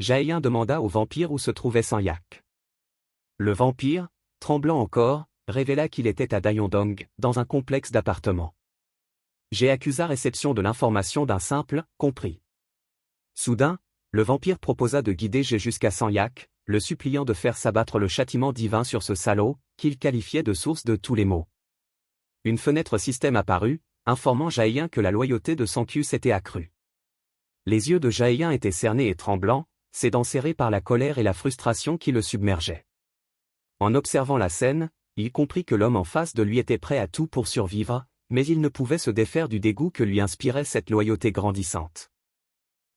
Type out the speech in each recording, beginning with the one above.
Jaehyun demanda au vampire où se trouvait Sang-yak. Le vampire, tremblant encore, révéla qu'il était à Dayondong, dans un complexe d'appartements. J'ai accusa réception de l'information d'un simple « compris ». Soudain, le vampire proposa de guider G jusqu'à Sang-yak, le suppliant de faire s'abattre le châtiment divin sur ce salaud, qu'il qualifiait de source de tous les maux. Une fenêtre système apparut, informant Jaehyun que la loyauté de Sang-kyu s'était accrue. Les yeux de Jaehyun étaient cernés et tremblants, ses dents serrées par la colère et la frustration qui le submergeaient. En observant la scène, il comprit que l'homme en face de lui était prêt à tout pour survivre, mais il ne pouvait se défaire du dégoût que lui inspirait cette loyauté grandissante.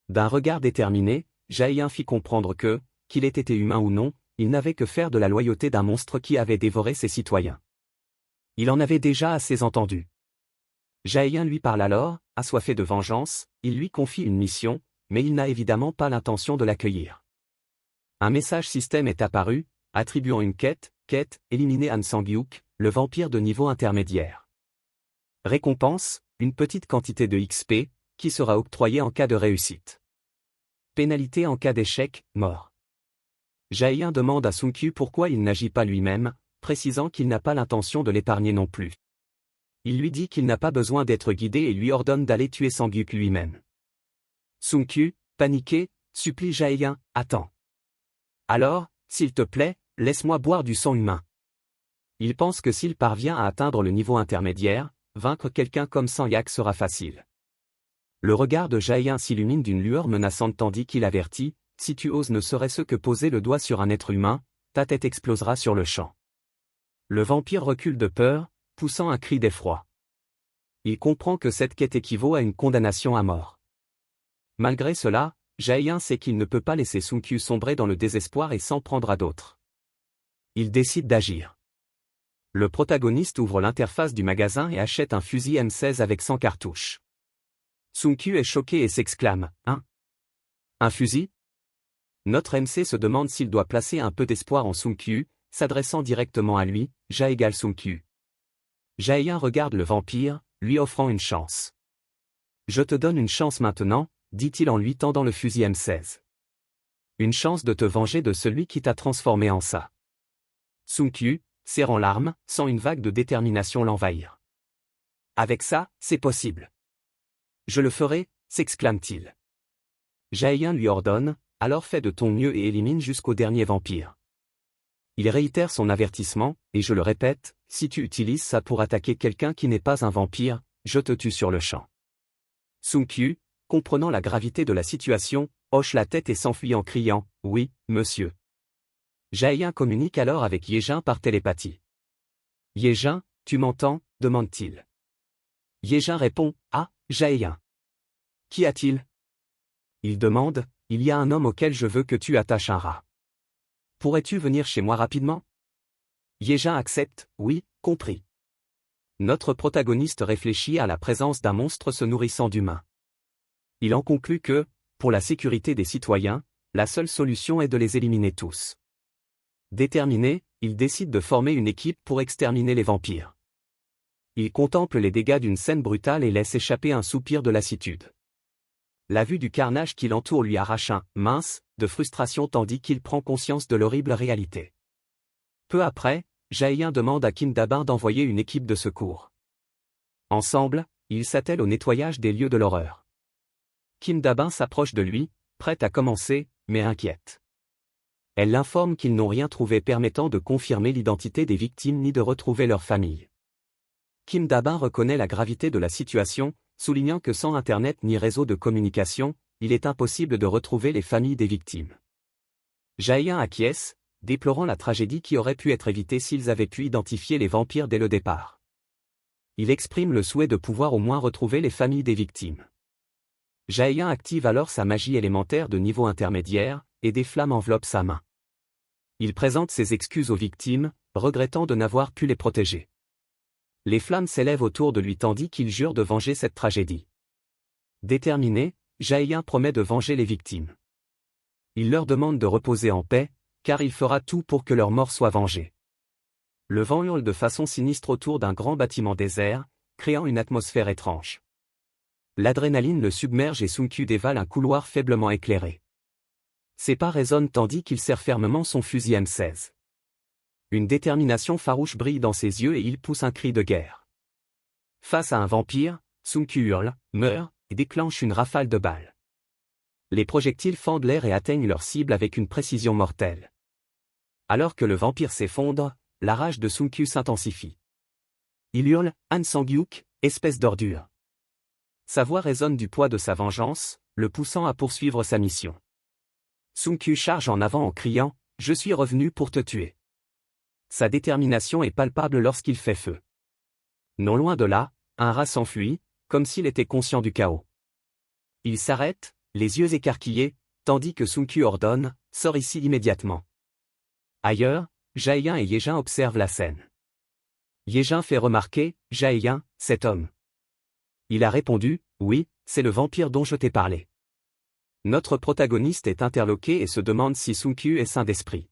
D'un regard déterminé, Jaehyun fit comprendre que, qu'il ait été humain ou non, il n'avait que faire de la loyauté d'un monstre qui avait dévoré ses citoyens. Il en avait déjà assez entendu. Jaehyun lui parle alors, assoiffé de vengeance, il lui confie une mission, mais il n'a évidemment pas l'intention de l'accueillir. Un message système est apparu, attribuant une quête, éliminer Han Sang-hyuk, le vampire de niveau intermédiaire. Récompense, une petite quantité de XP, qui sera octroyée en cas de réussite. Pénalité en cas d'échec, mort. Jaehyun demande à Sang-kyu pourquoi il n'agit pas lui-même, précisant qu'il n'a pas l'intention de l'épargner non plus. Il lui dit qu'il n'a pas besoin d'être guidé et lui ordonne d'aller tuer Sang-hyuk lui-même. Sang-kyu, paniqué, supplie Jaehyun, « Attends. Alors, s'il te plaît, laisse-moi boire du sang humain. » Il pense que s'il parvient à atteindre le niveau intermédiaire, vaincre quelqu'un comme Sang-yak sera facile. Le regard de Jaehyun s'illumine d'une lueur menaçante tandis qu'il avertit, « Si tu oses ne serait-ce que poser le doigt sur un être humain, ta tête explosera sur le champ. » Le vampire recule de peur, poussant un cri d'effroi. Il comprend que cette quête équivaut à une condamnation à mort. Malgré cela, Jaehyun sait qu'il ne peut pas laisser Sang-kyu sombrer dans le désespoir et s'en prendre à d'autres. Il décide d'agir. Le protagoniste ouvre l'interface du magasin et achète un fusil M16 avec 100 cartouches. Sang-kyu est choqué et s'exclame « Hein ? Un fusil ?» Notre MC se demande s'il doit placer un peu d'espoir en Sang-kyu, s'adressant directement à lui, « Ja = Sang-kyu. » Jaehyun regarde le vampire, lui offrant une chance. « Je te donne une chance maintenant, » dit-il en lui tendant le fusil M16. « Une chance de te venger de celui qui t'a transformé en ça. » Sang-kyu, serrant l'arme, sent une vague de détermination l'envahir. « Avec ça, c'est possible. »« Je le ferai », s'exclame-t-il. Jaehyun lui ordonne, « Alors fais de ton mieux et élimine jusqu'au dernier vampire. » Il réitère son avertissement, et je le répète, si tu utilises ça pour attaquer quelqu'un qui n'est pas un vampire, je te tue sur le champ. Sang-kyu, comprenant la gravité de la situation, hoche la tête et s'enfuit en criant « Oui, monsieur ». Jaehyun communique alors avec Yejin par télépathie. « Yejin, tu m'entends ?» demande-t-il. Yejin répond « Ah, Jaehyun. Qu'y a-t-il » Il demande « Il y a un homme auquel je veux que tu attaches un rat. Pourrais-tu venir chez moi rapidement ?» Yejin accepte, oui, compris. Notre protagoniste réfléchit à la présence d'un monstre se nourrissant d'humains. Il en conclut que, pour la sécurité des citoyens, la seule solution est de les éliminer tous. Déterminé, il décide de former une équipe pour exterminer les vampires. Il contemple les dégâts d'une scène brutale et laisse échapper un soupir de lassitude. La vue du carnage qui l'entoure lui arrache un « mince » de frustration tandis qu'il prend conscience de l'horrible réalité. Peu après, Jaehyun demande à Kim Da-bin d'envoyer une équipe de secours. Ensemble, ils s'attellent au nettoyage des lieux de l'horreur. Kim Da-bin s'approche de lui, prête à commencer, mais inquiète. Elle l'informe qu'ils n'ont rien trouvé permettant de confirmer l'identité des victimes ni de retrouver leur famille. Kim Da-bin reconnaît la gravité de la situation, soulignant que sans Internet ni réseau de communication, il est impossible de retrouver les familles des victimes. Jaehyun acquiesce, déplorant la tragédie qui aurait pu être évitée s'ils avaient pu identifier les vampires dès le départ. Il exprime le souhait de pouvoir au moins retrouver les familles des victimes. Jaehyun active alors sa magie élémentaire de niveau intermédiaire, et des flammes enveloppent sa main. Il présente ses excuses aux victimes, regrettant de n'avoir pu les protéger. Les flammes s'élèvent autour de lui tandis qu'il jure de venger cette tragédie. Déterminé, Jaehyun promet de venger les victimes. Il leur demande de reposer en paix, car il fera tout pour que leur mort soit vengée. Le vent hurle de façon sinistre autour d'un grand bâtiment désert, créant une atmosphère étrange. L'adrénaline le submerge et Sang-kyu dévale un couloir faiblement éclairé. Ses pas résonnent tandis qu'il serre fermement son fusil M16. Une détermination farouche brille dans ses yeux et il pousse un cri de guerre. Face à un vampire, Sun-Kyu hurle, meurt, et déclenche une rafale de balles. Les projectiles fendent l'air et atteignent leur cible avec une précision mortelle. Alors que le vampire s'effondre, la rage de Sun-Kyu s'intensifie. Il hurle, Han Sang-hyuk, espèce d'ordure. Sa voix résonne du poids de sa vengeance, le poussant à poursuivre sa mission. Sun-Kyu charge en avant en criant, « Je suis revenu pour te tuer ». Sa détermination est palpable lorsqu'il fait feu. Non loin de là, un rat s'enfuit, comme s'il était conscient du chaos. Il s'arrête, les yeux écarquillés, tandis que Sun-Kyu ordonne, « Sors ici immédiatement ». Ailleurs, Jaehyun et Yejin observent la scène. Yejin fait remarquer, « Jaehyun, cet homme. » Il a répondu, « Oui, c'est le vampire dont je t'ai parlé. » Notre protagoniste est interloqué et se demande si Sun-Kyu est sain d'esprit.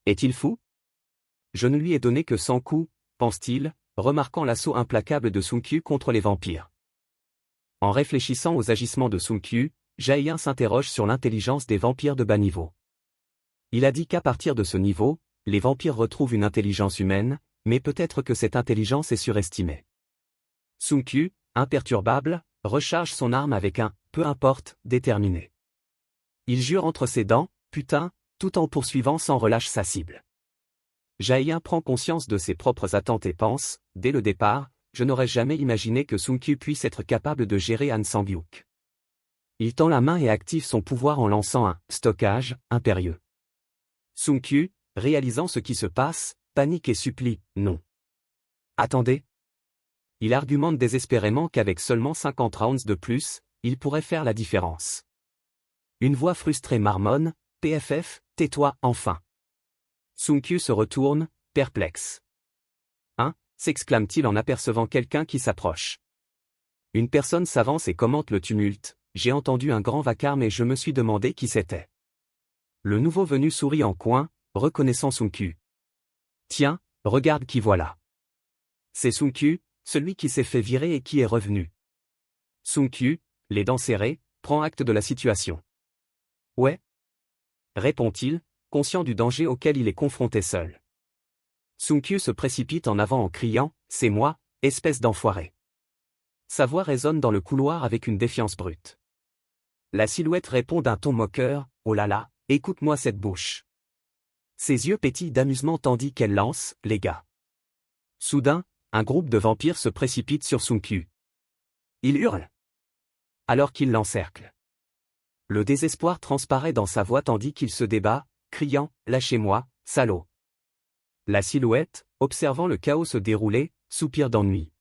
Est-il fou? Je ne lui ai donné que 100 coups, pense-t-il, remarquant l'assaut implacable de Sun-Kyu contre les vampires. En réfléchissant aux agissements de Sun-Kyu, Jaehyun s'interroge sur l'intelligence des vampires de bas niveau. Il a dit qu'à partir de ce niveau, les vampires retrouvent une intelligence humaine, mais peut-être que cette intelligence est surestimée. Sun-Kyu, imperturbable, recharge son arme avec un « peu importe » déterminé. Il jure entre ses dents, « putain », tout en poursuivant sans relâche sa cible. Jaehyun prend conscience de ses propres attentes et pense, dès le départ, « Je n'aurais jamais imaginé que Sun-Kyu puisse être capable de gérer Han Sang-hyuk ». Il tend la main et active son pouvoir en lançant un « stockage » impérieux. Sun-Kyu, réalisant ce qui se passe, panique et supplie, « Non. Attendez. » Il argumente désespérément qu'avec seulement 50 rounds de plus, il pourrait faire la différence. Une voix frustrée marmonne, « PFF, tais-toi enfin. » Sun-Kyu se retourne, perplexe. « Hein » s'exclame-t-il en apercevant quelqu'un qui s'approche. Une personne s'avance et commente le tumulte, « J'ai entendu un grand vacarme et je me suis demandé qui c'était. » Le nouveau venu sourit en coin, reconnaissant Sun-Kyu. « Tiens, regarde qui voilà. » C'est Sun-Kyu, celui qui s'est fait virer et qui est revenu. Sun-Kyu, les dents serrées, prend acte de la situation. « Ouais » répond-il, conscient du danger auquel il est confronté seul. Sun-Kyu se précipite en avant en criant, « C'est moi, espèce d'enfoiré. » Sa voix résonne dans le couloir avec une défiance brute. La silhouette répond d'un ton moqueur, « Oh là là, écoute-moi cette bouche. » Ses yeux pétillent d'amusement tandis qu'elle lance, « Les gars. » Soudain, un groupe de vampires se précipite sur Sun-Kyu. Il hurle, alors qu'il l'encercle. Le désespoir transparaît dans sa voix tandis qu'il se débat, criant « Lâchez-moi, salaud !» La silhouette, observant le chaos se dérouler, soupire d'ennui.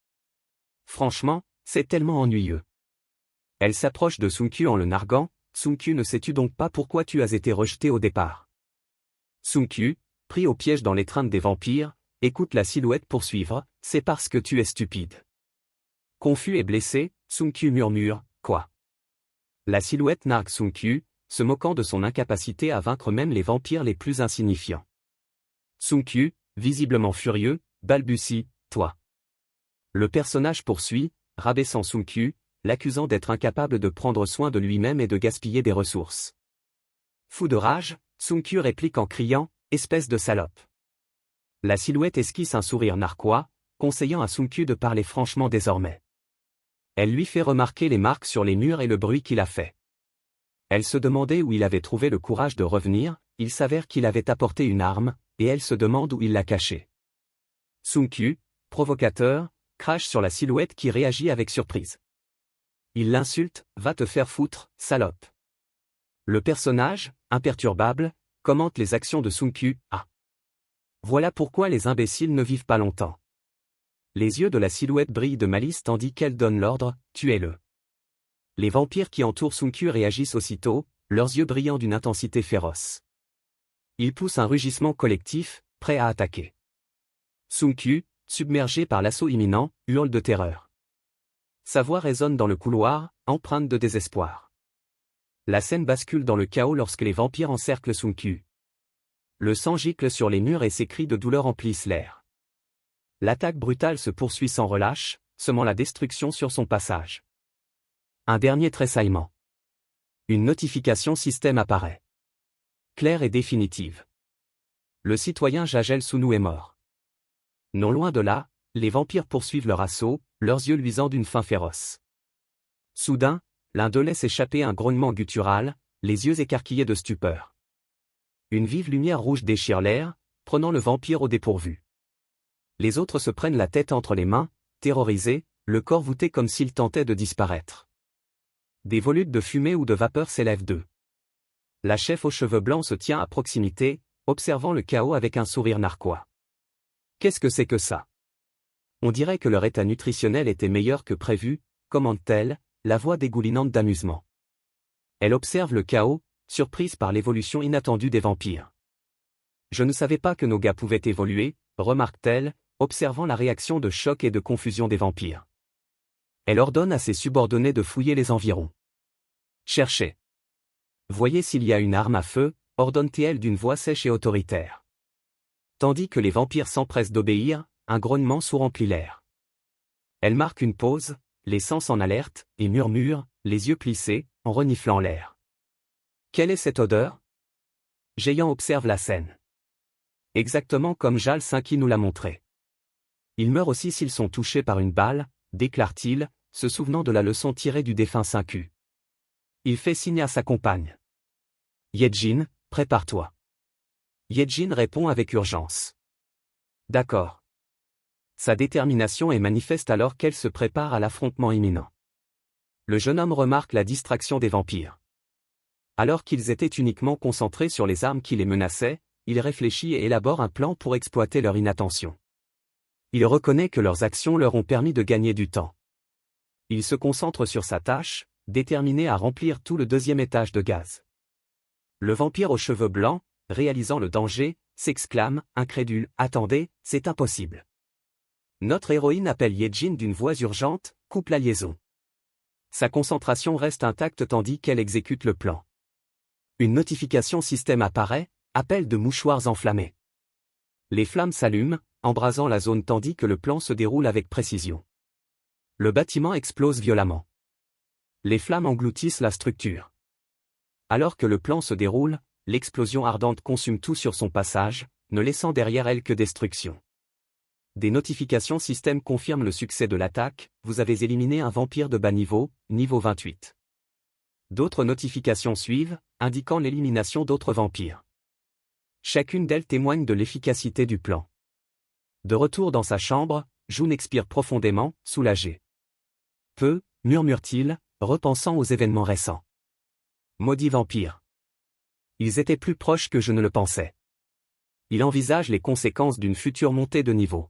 Franchement, c'est tellement ennuyeux. Elle s'approche de Sun-Kyu en le narguant, « Sun-Kyu, ne sais-tu donc pas pourquoi tu as été rejeté au départ ?» Sun-Kyu, pris au piège dans l'étreinte des vampires, écoute la silhouette poursuivre, « C'est parce que tu es stupide. » Confus et blessé, Sun-Kyu murmure, « Quoi ?» La silhouette nargue Sun-Kyu, se moquant de son incapacité à vaincre même les vampires les plus insignifiants. Sun-Kyu, visiblement furieux, balbutie, « Toi. » Le personnage poursuit, rabaissant Sun-Kyu, l'accusant d'être incapable de prendre soin de lui-même et de gaspiller des ressources. Fou de rage, Sun-Kyu réplique en criant, « Espèce de salope. » La silhouette esquisse un sourire narquois, conseillant à Sun-Kyu de parler franchement désormais. Elle lui fait remarquer les marques sur les murs et le bruit qu'il a fait. Elle se demandait où il avait trouvé le courage de revenir, il s'avère qu'il avait apporté une arme, et elle se demande où il l'a cachée. Sun-Kyu, provocateur, crache sur la silhouette qui réagit avec surprise. Il l'insulte, « Va te faire foutre, salope. » Le personnage, imperturbable, commente les actions de Sun-Kyu, « Ah. Voilà pourquoi les imbéciles ne vivent pas longtemps. » Les yeux de la silhouette brillent de malice tandis qu'elle donne l'ordre, « Tuez-le. » Les vampires qui entourent Sun-Kyu réagissent aussitôt, leurs yeux brillant d'une intensité féroce. Ils poussent un rugissement collectif, prêt à attaquer. Sun-Kyu, submergé par l'assaut imminent, hurle de terreur. Sa voix résonne dans le couloir, empreinte de désespoir. La scène bascule dans le chaos lorsque les vampires encerclent Sun-Kyu. Le sang gicle sur les murs et ses cris de douleur emplissent l'air. L'attaque brutale se poursuit sans relâche, semant la destruction sur son passage. Un dernier tressaillement. Une notification système apparaît. claire et définitive. Le citoyen Jagel Sounou est mort. Non loin de là, les vampires poursuivent leur assaut, leurs yeux luisants d'une faim féroce. Soudain, l'un d'eux laisse échapper un grognement guttural, les yeux écarquillés de stupeur. Une vive lumière rouge déchire l'air, prenant le vampire au dépourvu. Les autres se prennent la tête entre les mains, terrorisés, le corps voûté comme s'il tentait de disparaître. Des volutes de fumée ou de vapeur s'élèvent d'eux. La chef aux cheveux blancs se tient à proximité, observant le chaos avec un sourire narquois. Qu'est-ce que c'est que ça? On dirait que leur état nutritionnel était meilleur que prévu, commente-t-elle, la voix dégoulinante d'amusement. Elle observe le chaos, surprise par l'évolution inattendue des vampires. Je ne savais pas que nos gars pouvaient évoluer, remarque-t-elle, observant la réaction de choc et de confusion des vampires. Elle ordonne à ses subordonnés de fouiller les environs. Cherchez. Voyez s'il y a une arme à feu, ordonne-t-elle d'une voix sèche et autoritaire. Tandis que les vampires s'empressent d'obéir, un grognement sous-remplit l'air. Elle marque une pause, les sens en alerte, et murmure, les yeux plissés, en reniflant l'air. Quelle est cette odeur? Géant observe la scène. Exactement comme Jal Cinqui nous l'a montré. Ils meurent aussi s'ils sont touchés par une balle, déclare-t-il, se souvenant de la leçon tirée du défunt Cinqui. Il fait signe à sa compagne. Yejin, prépare-toi. Yejin répond avec urgence. D'accord. Sa détermination est manifeste alors qu'elle se prépare à l'affrontement imminent. Le jeune homme remarque la distraction des vampires. Alors qu'ils étaient uniquement concentrés sur les armes qui les menaçaient, il réfléchit et élabore un plan pour exploiter leur inattention. Il reconnaît que leurs actions leur ont permis de gagner du temps. Il se concentre sur sa tâche, déterminé à remplir tout le deuxième étage de gaz. Le vampire aux cheveux blancs, réalisant le danger, s'exclame, incrédule, « Attendez, c'est impossible !» Notre héroïne appelle Yejin d'une voix urgente, coupe la liaison. Sa concentration reste intacte tandis qu'elle exécute le plan. Une notification système apparaît, appel de mouchoirs enflammés. Les flammes s'allument, embrasant la zone tandis que le plan se déroule avec précision. Le bâtiment explose violemment. Les flammes engloutissent la structure. Alors que le plan se déroule, l'explosion ardente consume tout sur son passage, ne laissant derrière elle que destruction. Des notifications système confirment le succès de l'attaque, vous avez éliminé un vampire de bas niveau, niveau 28. D'autres notifications suivent, indiquant l'élimination d'autres vampires. Chacune d'elles témoigne de l'efficacité du plan. De retour dans sa chambre, Jun expire profondément, soulagé. Peu, murmure-t-il, repensant aux événements récents. Maudits vampires. Ils étaient plus proches que je ne le pensais. Il envisage les conséquences d'une future montée de niveau.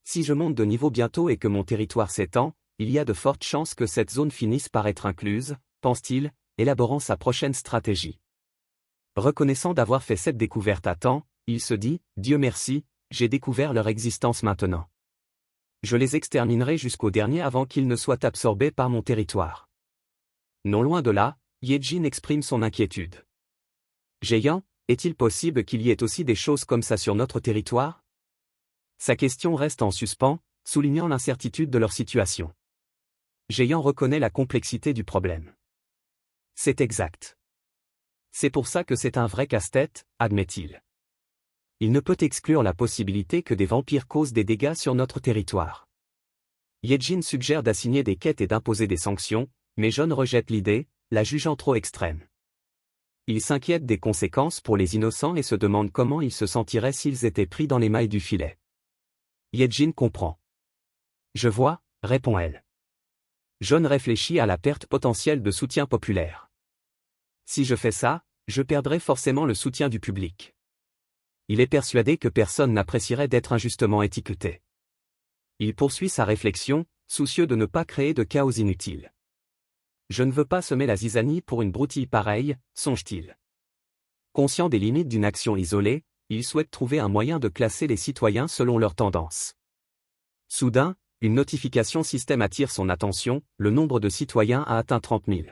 Si je monte de niveau bientôt et que mon territoire s'étend, il y a de fortes chances que cette zone finisse par être incluse, pense-t-il, élaborant sa prochaine stratégie. Reconnaissant d'avoir fait cette découverte à temps, il se dit, Dieu merci, j'ai découvert leur existence maintenant. Je les exterminerai jusqu'au dernier avant qu'ils ne soient absorbés par mon territoire. Non loin de là, Yejin exprime son inquiétude. Géant, est-il possible qu'il y ait aussi des choses comme ça sur notre territoire? Sa question reste en suspens, soulignant l'incertitude de leur situation. Géant reconnaît la complexité du problème. C'est exact. C'est pour ça que c'est un vrai casse-tête, admet-il. Il ne peut exclure la possibilité que des vampires causent des dégâts sur notre territoire. Yejin suggère d'assigner des quêtes et d'imposer des sanctions, mais John rejette l'idée, la jugeant trop extrême. Il s'inquiète des conséquences pour les innocents et se demande comment ils se sentiraient s'ils étaient pris dans les mailles du filet. Yejin comprend. Je vois, répond-elle. John réfléchit à la perte potentielle de soutien populaire. Si je fais ça, je perdrai forcément le soutien du public. Il est persuadé que personne n'apprécierait d'être injustement étiqueté. Il poursuit sa réflexion, soucieux de ne pas créer de chaos inutile. Je ne veux pas semer la zizanie pour une broutille pareille, songe-t-il. Conscient des limites d'une action isolée, il souhaite trouver un moyen de classer les citoyens selon leurs tendances. Soudain, une notification système attire son attention, le nombre de citoyens a atteint 30 000.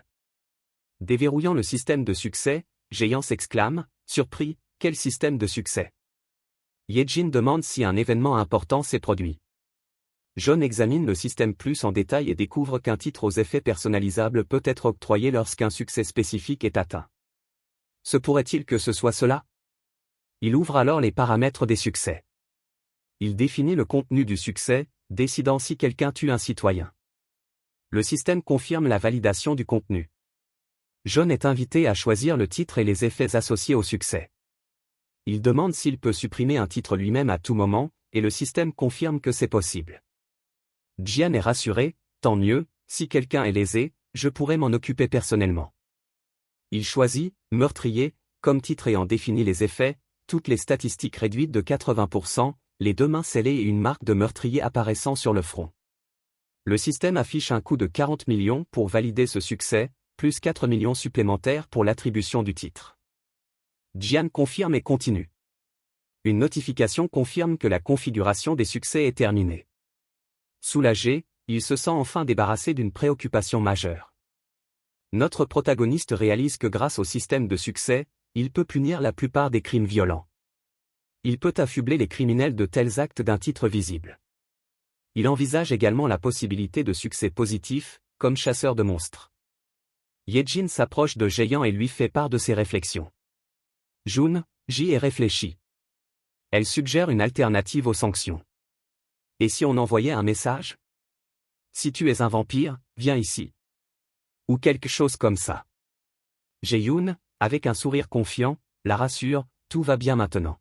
Déverrouillant le système de succès, Géant s'exclame, surpris, quel système de succès? Yejin demande si un événement important s'est produit. John examine le système plus en détail et découvre qu'un titre aux effets personnalisables peut être octroyé lorsqu'un succès spécifique est atteint. Se pourrait-il que ce soit cela? Il ouvre alors les paramètres des succès. Il définit le contenu du succès, décidant si quelqu'un tue un citoyen. Le système confirme la validation du contenu. John est invité à choisir le titre et les effets associés au succès. Il demande s'il peut supprimer un titre lui-même à tout moment, et le système confirme que c'est possible. Jian est rassuré, tant mieux, si quelqu'un est lésé, je pourrais m'en occuper personnellement. Il choisit « meurtrier » comme titre et en définit les effets, toutes les statistiques réduites de 80%, les 2 mains scellées et une marque de meurtrier apparaissant sur le front. Le système affiche un coût de 40 millions pour valider ce succès, plus 4 millions supplémentaires pour l'attribution du titre. Jian confirme et continue. Une notification confirme que la configuration des succès est terminée. Soulagé, il se sent enfin débarrassé d'une préoccupation majeure. Notre protagoniste réalise que grâce au système de succès, il peut punir la plupart des crimes violents. Il peut affubler les criminels de tels actes d'un titre visible. Il envisage également la possibilité de succès positifs, comme chasseur de monstres. Yejin s'approche de Jeyan et lui fait part de ses réflexions. Jun, j'y ai réfléchi. Elle suggère une alternative aux sanctions. Et si on envoyait un message? Si tu es un vampire, viens ici. Ou quelque chose comme ça. Jae-yoon, avec un sourire confiant, la rassure, tout va bien maintenant.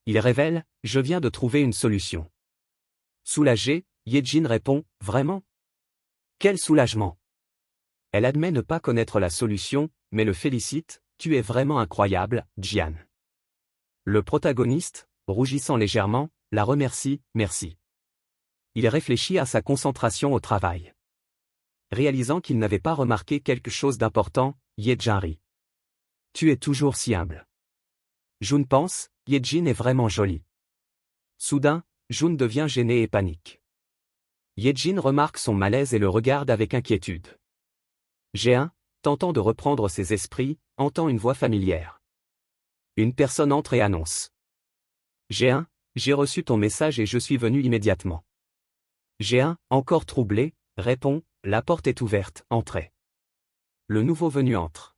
Il révèle, je viens de trouver une solution. Soulagé, Yejin répond, vraiment? Quel soulagement! Elle admet ne pas connaître la solution, mais le félicite, tu es vraiment incroyable, Jian. Le protagoniste, rougissant légèrement, la remercie, merci. Il réfléchit à sa concentration au travail. Réalisant qu'il n'avait pas remarqué quelque chose d'important, Yejin rit. Tu es toujours si humble. Jun pense, Yejin est vraiment jolie. Soudain, Jun devient gêné et panique. Yejin remarque son malaise et le regarde avec inquiétude. Jae-in, tentant de reprendre ses esprits, entend une voix familière. Une personne entre et annonce. Jae-in, j'ai reçu ton message et je suis venu immédiatement. Jae-in, encore troublé, répond, la porte est ouverte, entrez. Le nouveau venu entre.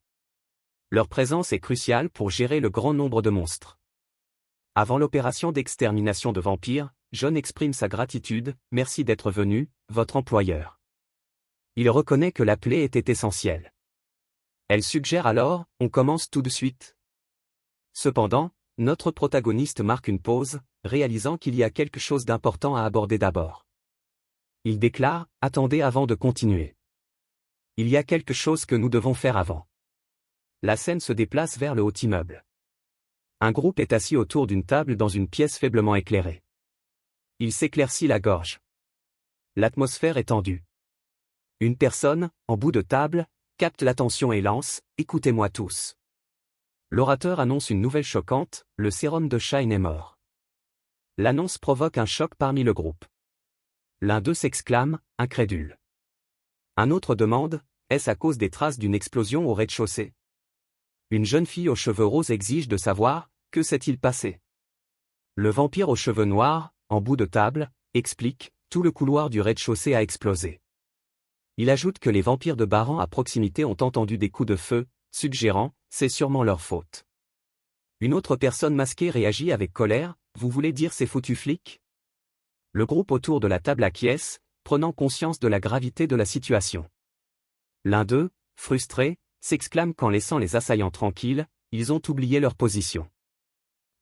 Leur présence est cruciale pour gérer le grand nombre de monstres. Avant l'opération d'extermination de vampires, John exprime sa gratitude, merci d'être venu, votre employeur. Il reconnaît que la plaie était essentielle. Elle suggère alors, on commence tout de suite. Cependant, notre protagoniste marque une pause, réalisant qu'il y a quelque chose d'important à aborder d'abord. Il déclare, attendez avant de continuer. Il y a quelque chose que nous devons faire avant. La scène se déplace vers le haut immeuble. Un groupe est assis autour d'une table dans une pièce faiblement éclairée. Il s'éclaircit la gorge. L'atmosphère est tendue. Une personne, en bout de table, capte l'attention et lance, écoutez-moi tous. L'orateur annonce une nouvelle choquante, le sérum de Shine est mort. L'annonce provoque un choc parmi le groupe. L'un d'eux s'exclame, incrédule. Un autre demande, est-ce à cause des traces d'une explosion au rez-de-chaussée? Une jeune fille aux cheveux roses exige de savoir, que s'est-il passé? Le vampire aux cheveux noirs, en bout de table, explique, tout le couloir du rez-de-chaussée a explosé. Il ajoute que les vampires de Baran à proximité ont entendu des coups de feu, suggérant, c'est sûrement leur faute. Une autre personne masquée réagit avec colère, vous voulez dire ces foutus flics? Le groupe autour de la table acquiesce, prenant conscience de la gravité de la situation. L'un d'eux, frustré, s'exclame qu'en laissant les assaillants tranquilles, ils ont oublié leur position.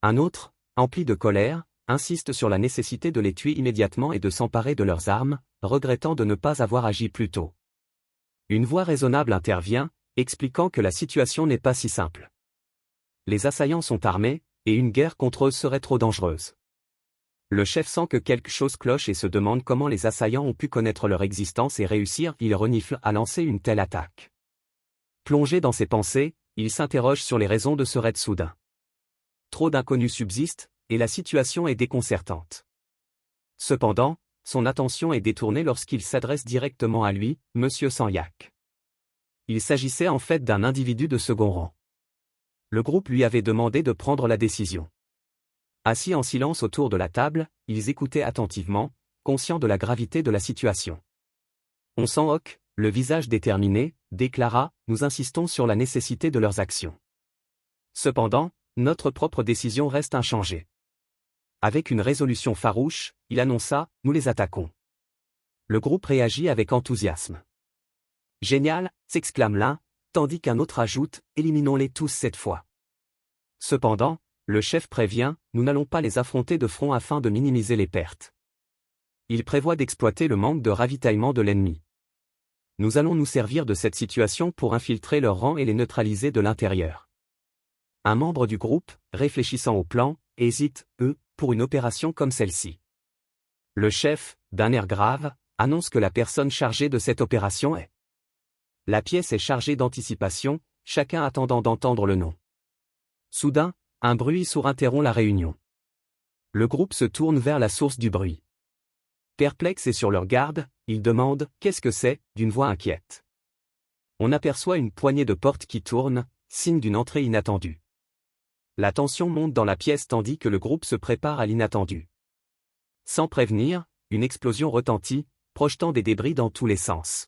Un autre, empli de colère, insiste sur la nécessité de les tuer immédiatement et de s'emparer de leurs armes, regrettant de ne pas avoir agi plus tôt. Une voix raisonnable intervient, expliquant que la situation n'est pas si simple. Les assaillants sont armés, et une guerre contre eux serait trop dangereuse. Le chef sent que quelque chose cloche et se demande comment les assaillants ont pu connaître leur existence et réussir, il renifle à lancer une telle attaque. Plongé dans ses pensées, il s'interroge sur les raisons de ce raid soudain. Trop d'inconnus subsistent, et la situation est déconcertante. Cependant, son attention est détournée lorsqu'il s'adresse directement à lui, Monsieur Sanyak. Il s'agissait en fait d'un individu de second rang. Le groupe lui avait demandé de prendre la décision. Assis en silence autour de la table, ils écoutaient attentivement, conscients de la gravité de la situation. On sent Hawk, le visage déterminé, déclara, nous insistons sur la nécessité de leurs actions. Cependant, notre propre décision reste inchangée. Avec une résolution farouche, il annonça « Nous les attaquons ». Le groupe réagit avec enthousiasme. « Génial !» s'exclame l'un, tandis qu'un autre ajoute « Éliminons-les tous cette fois ». Cependant, le chef prévient « Nous n'allons pas les affronter de front afin de minimiser les pertes. Il prévoit d'exploiter le manque de ravitaillement de l'ennemi. Nous allons nous servir de cette situation pour infiltrer leurs rangs et les neutraliser de l'intérieur. » Un membre du groupe, réfléchissant au plan, hésite, pour une opération comme celle-ci. Le chef, d'un air grave, annonce que la personne chargée de cette opération est. La pièce est chargée d'anticipation, chacun attendant d'entendre le nom. Soudain, un bruit sourd interrompt la réunion. Le groupe se tourne vers la source du bruit. Perplexes et sur leur garde, ils demandent « Qu'est-ce que c'est ?» d'une voix inquiète. On aperçoit une poignée de portes qui tournent, signe d'une entrée inattendue. La tension monte dans la pièce tandis que le groupe se prépare à l'inattendu. Sans prévenir, une explosion retentit, projetant des débris dans tous les sens.